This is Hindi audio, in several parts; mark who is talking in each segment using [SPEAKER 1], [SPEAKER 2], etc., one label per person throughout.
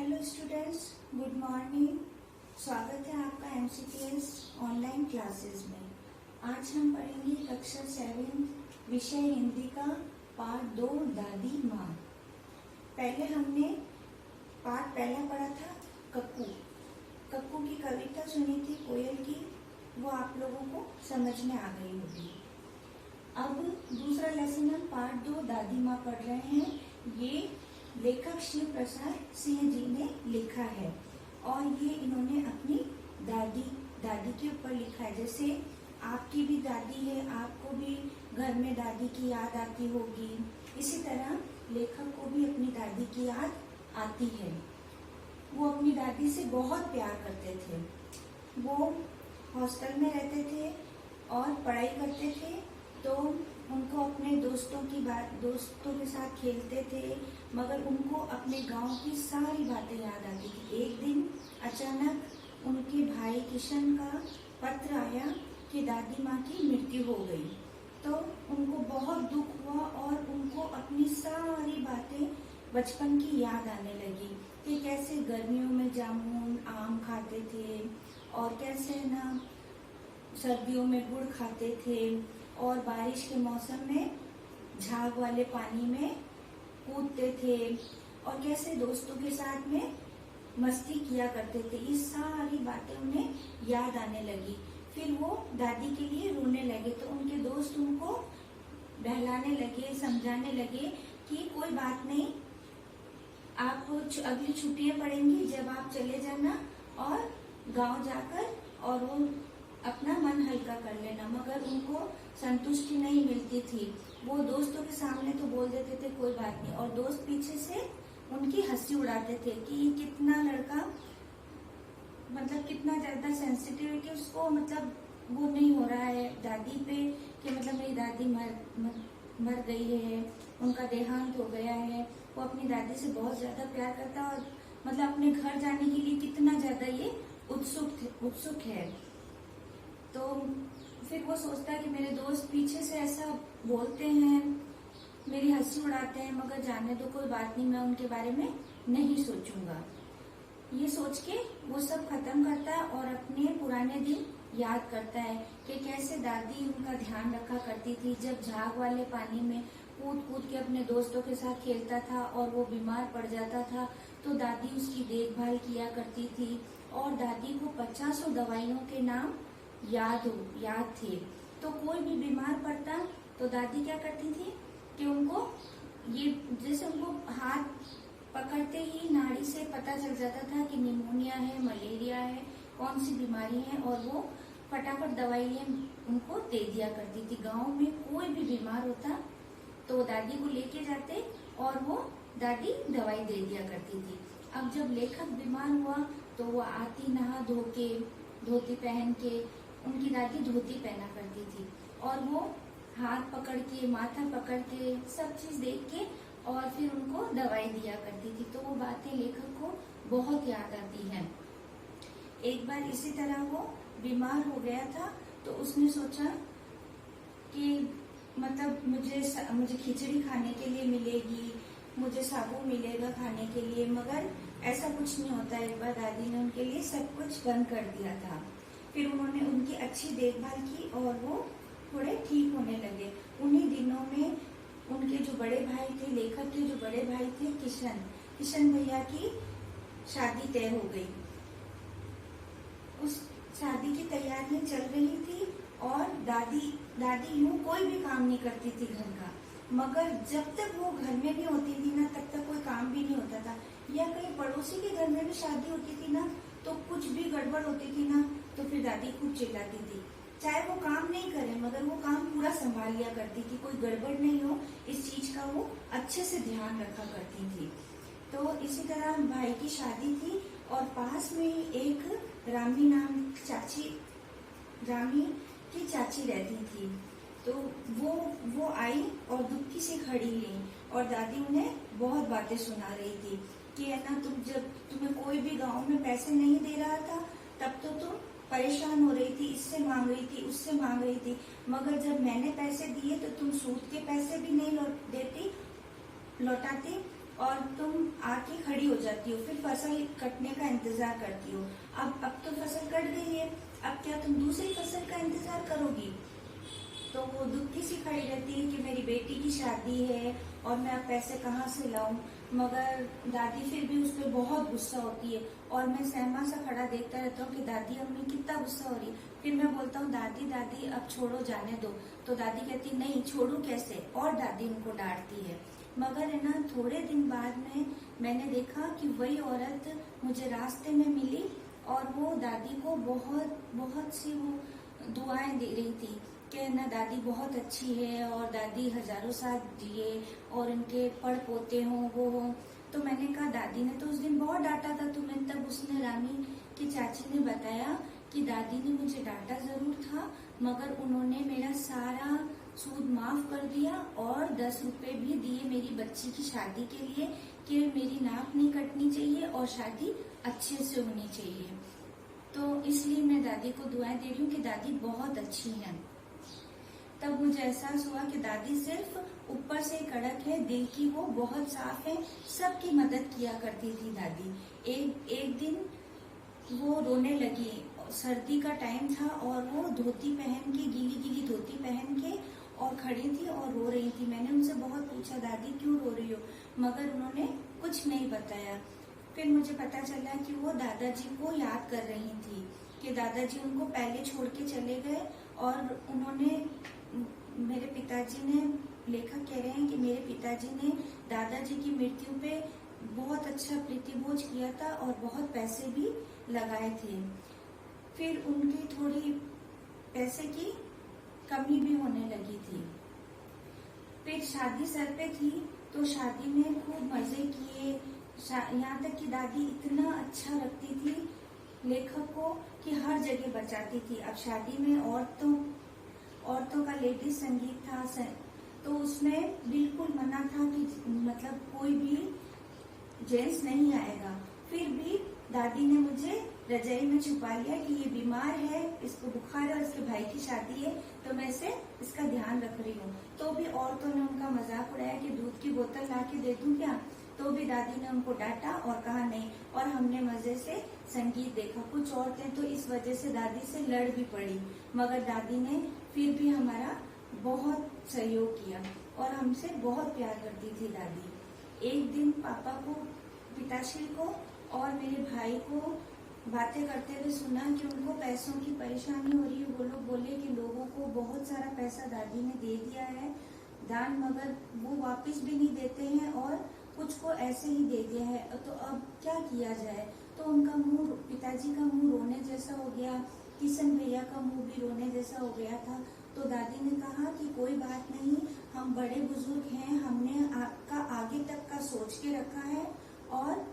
[SPEAKER 1] Hello students, good morning. स्वागत है आपका एमसीपीएस ऑनलाइन क्लासेस में। आज हम पढ़ेंगे कक्षा 7 विषय हिंदी का पार्ट 2 दादी माँ। पहले हमने पार्ट पहला पढ़ा था कक्कू। कक्कू की कविता सुनी थी कोयल की, वो आप लोगों को समझ में आ गई होगी। अब दूसरा लेसन हम पार्ट 2 दादी माँ पढ़ रहे हैं। ये लेखक शिव प्रसाद सिंह जी ने लिखा है और ये इन्होंने अपनी दादी के ऊपर लिखा है। जैसे आपकी भी दादी है, आपको भी घर में दादी की याद आती होगी, इसी तरह लेखक को भी अपनी दादी की याद आती है। वो अपनी दादी से बहुत प्यार करते थे। वो हॉस्टल में रहते थे और पढ़ाई करते थे, तो उनको अपने दोस्तों के साथ खेलते थे, मगर उनको अपने गांव की सारी बातें याद आती थी। एक दिन अचानक उनके भाई किशन का पत्र आया कि दादी माँ की मृत्यु हो गई। तो उनको बहुत दुख हुआ और उनको अपनी सारी बातें बचपन की याद आने लगी कि कैसे गर्मियों में जामुन आम खाते थे और कैसे ना सर्दियों में गुड़ खाते थे और बारिश के मौसम में झाग वाले पानी में कूदते थे और कैसे दोस्तों के साथ में मस्ती किया करते थे। ये सारी बातें उन्हें याद आने लगी। फिर वो दादी के लिए रोने लगे, तो उनके दोस्त उनको बहलाने लगे, समझाने लगे कि कोई बात नहीं, आप अगली छुट्टियां पड़ेंगी जब आप चले जाना और गांव जाकर और वो अपना मन हल्का कर लेना। मगर उनको संतुष्टि नहीं मिलती थी। वो दोस्तों के सामने तो बोल देते थे कोई बात नहीं, और दोस्त पीछे से उनकी हंसी उड़ाते थे कि कितना लड़का मतलब कितना ज्यादा सेंसिटिव है कि उसको मतलब वो नहीं हो रहा है दादी पे, कि मतलब मेरी दादी मर गई है, उनका देहांत हो गया है। वो अपनी दादी से बहुत ज्यादा प्यार करता है और मतलब अपने घर जाने के लिए कितना ज्यादा ये उत्सुक है। तो फिर वो सोचता है कि मेरे दोस्त पीछे से ऐसा बोलते हैं, मेरी हंसी उड़ाते हैं, मगर जाने दो, कोई बात नहीं, मैं उनके बारे में नहीं सोचूंगा। ये सोच के वो सब खत्म करता है और अपने पुराने दिन याद करता है कि कैसे दादी उनका ध्यान रखा करती थी। जब झाग वाले पानी में कूद कूद के अपने दोस्तों के साथ खेलता था और वो बीमार पड़ जाता था, तो दादी उसकी देखभाल किया करती थी और दादी को 50 दवाइयों के नाम याद थे। तो कोई भी बीमार पड़ता तो दादी क्या करती थी कि उनको ये जैसे उनको हाथ पकड़ते ही नाड़ी से पता चल जाता था कि निमोनिया है, मलेरिया है, कौन सी बीमारी है, और वो फटाफट दवाइयाँ उनको दे दिया करती थी। गांव में कोई भी बीमार होता तो दादी को लेके जाते और वो दादी दवाई दे दिया करती थी। अब जब लेखक बीमार हुआ तो वो आती नहा धो के, धोती पहन के, उनकी दादी धोती पहना करती थी और वो हाथ पकड़ के, माथा पकड़ के, सब चीज देख के और फिर उनको दवाई दिया करती थी। तो वो बातें लेखक को बहुत याद आती हैं। एक बार इसी तरह वो बीमार हो गया था, तो उसने सोचा कि मतलब मुझे खिचड़ी खाने के लिए मिलेगी, मुझे साबू मिलेगा खाने के लिए, मगर ऐसा कुछ नहीं होता। एक बार दादी ने उनके लिए सब कुछ बंद कर दिया था। फिर उन्होंने उनकी अच्छी देखभाल की और वो थोड़े ठीक होने लगे। उन्हीं दिनों में उनके जो बड़े भाई थे, लेखक के जो बड़े भाई थे किशन भैया की शादी तय हो गई। उस शादी की तैयारियां चल रही थी और दादी यूं कोई भी काम नहीं करती थी घर का, मगर जब तक वो घर में नहीं होती थी ना, तब तक कोई काम भी नहीं होता था। या कहीं पड़ोसी के घर में भी शादी होती थी ना, तो कुछ भी गड़बड़ होती थी ना, तो फिर दादी खूब चिल्लाती थी। चाहे वो काम नहीं करे, मगर वो काम पूरा संभाल लिया करती थी, कोई गड़बड़ नहीं हो, इस चीज का वो अच्छे से ध्यान रखा करती थी। तो इसी तरह भाई की शादी थी और पास में एक रामी की चाची रहती थी। तो वो आई और दुखी से खड़ी रही और दादी उन्हें बहुत बातें सुना रही थी कि है ना, जब तुम्हें कोई भी गांव में पैसे नहीं दे रहा था, तब तो तुम परेशान हो रही थी, इससे मांग रही थी, उससे मांग रही थी, मगर जब मैंने पैसे दिए तो तुम सूद के पैसे भी नहीं लौटाती और तुम आके खड़ी हो जाती हो, फिर फसल कटने का इंतजार करती हो। अब तो फसल कट गई है, अब क्या तुम दूसरी फसल का इंतजार करोगी? तो वो दुखी सी खड़ी रहती है कि मेरी बेटी की शादी है और मैं अब पैसे कहाँ से लाऊं। मगर दादी फिर भी उस पर बहुत गुस्सा होती है और मैं सहमा सा खड़ा देखता रहता हूँ कि दादी अम्मी कितना गुस्सा हो रही है। फिर मैं बोलता हूँ दादी दादी अब छोड़ो, जाने दो। तो दादी कहती नहीं, छोड़ू कैसे, और दादी उनको डांटती है। मगर है ना, थोड़े दिन बाद में मैंने देखा कि वही औरत मुझे रास्ते में मिली और वो दादी को बहुत बहुत सी वो दुआएं दे रही थी कि ना दादी बहुत अच्छी है और दादी हजारों साल जिए और इनके पड़ पोते हों वो हों। तो मैंने कहा दादी ने तो उस दिन बहुत डांटा था तुम्हें। तब उसने रानी की चाची ने बताया कि दादी ने मुझे डांटा जरूर था, मगर उन्होंने मेरा सारा सूद माफ कर दिया और 10 रुपए भी दिए मेरी बच्ची की शादी के लिए कि मेरी नाक नहीं कटनी चाहिए और शादी अच्छे से होनी चाहिए। तो इसलिए मैं दादी को दुआएं दे रही हूँ कि दादी बहुत अच्छी हैं। तब मुझे एहसास हुआ कि दादी सिर्फ ऊपर से कड़क है, दिल की वो बहुत साफ है, सबकी मदद किया करती थी दादी। एक दिन वो रोने लगी, सर्दी का टाइम था और वो धोती पहन के, गीली गीली धोती पहन के और खड़ी थी और रो रही थी। मैंने उनसे बहुत पूछा दादी क्यों रो रही हो, मगर उन्होंने कुछ नहीं बताया। फिर मुझे पता चला कि वो दादाजी को याद कर रही थी कि दादाजी उनको पहले छोड़ के चले गए और उन्होंने, मेरे पिताजी ने, लेखक कह रहे हैं कि मेरे पिताजी ने दादाजी की मृत्यु पे बहुत अच्छा प्रीतिभोज किया था और बहुत पैसे भी लगाए थे। फिर उनकी थोड़ी पैसे की कमी भी होने लगी थी। फिर शादी सर पे थी तो शादी में खूब मजे किए। यहाँ तक कि दादी इतना अच्छा रखती थी लेखक को कि हर जगह बचाती थी। अब शादी में औरतों का लेडीज संगीत था तो उसमें बिल्कुल मना था कि मतलब कोई भी जेंट्स नहीं आएगा। फिर भी दादी ने मुझे रजाई में छुपा लिया कि ये बीमार है, इसको बुखार है और इसके भाई की शादी है तो मैं इसका ध्यान रख रही हूँ। तो भी औरतों ने उनका मजाक उड़ाया कि दूध की बोतल ला के दे दूं क्या, तो भी दादी ने उनको डांटा और कहा नहीं। और हमने मजे से संगीत देखा। कुछ औरतें तो इस वजह से दादी से लड़ भी पड़ी, मगर दादी ने फिर भी हमारा बहुत सहयोग किया और हमसे बहुत प्यार करती थी दादी। एक दिन पापा को, पिताश्री को और मेरे भाई को बातें करते हुए सुना कि उनको पैसों की परेशानी हो रही है। वो लोग बोले कि लोगों को बहुत सारा पैसा दादी ने दे दिया है दान, मगर वो वापस भी नहीं देते हैं और कुछ को ऐसे ही दे दिया है, तो अब क्या किया जाए। तो उनका मुंह, पिताजी का मुंह रोने जैसा हो गया, किशन भैया का मुंह भी रोने जैसा हो गया था। तो दादी ने कहा कि कोई बात नहीं, हम बड़े बुजुर्ग हैं, हमने आपका आगे तक का सोच के रखा है और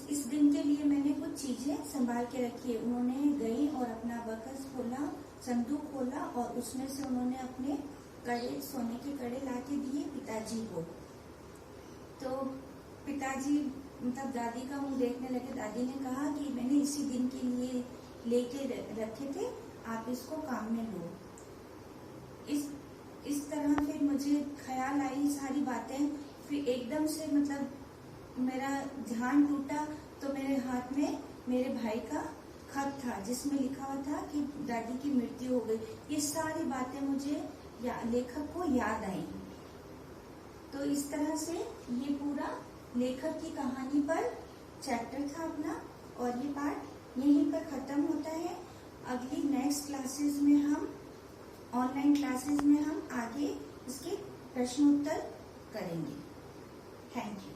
[SPEAKER 1] इस दिन के लिए मैंने कुछ चीजें संभाल के रखी है। उन्होंने गई और अपना बकस खोला, संदूक खोला और उसमें से उन्होंने अपने कड़े, सोने के कड़े लाके दिए पिताजी को। तो पिताजी मतलब दादी का मुंह देखने लगे। दादी ने कहा कि मैंने इसी दिन के लिए लेके रखे थे, आप इसको काम में लो। इस तरह फिर मुझे ख्याल आई सारी बातें। फिर एकदम से मतलब मेरा ध्यान टूटा तो मेरे हाथ में मेरे भाई का खत था जिसमें लिखा हुआ था कि दादी की मृत्यु हो गई। ये सारी बातें मुझे लेखक को याद आई। तो इस तरह से ये पूरा लेखक की कहानी पर चैप्टर था अपना और ये पार्ट यहीं पर खत्म होता है। अगली नेक्स्ट क्लासेस में हम, ऑनलाइन क्लासेस में हम आगे इसके प्रश्न उत्तर करेंगे। Thank you.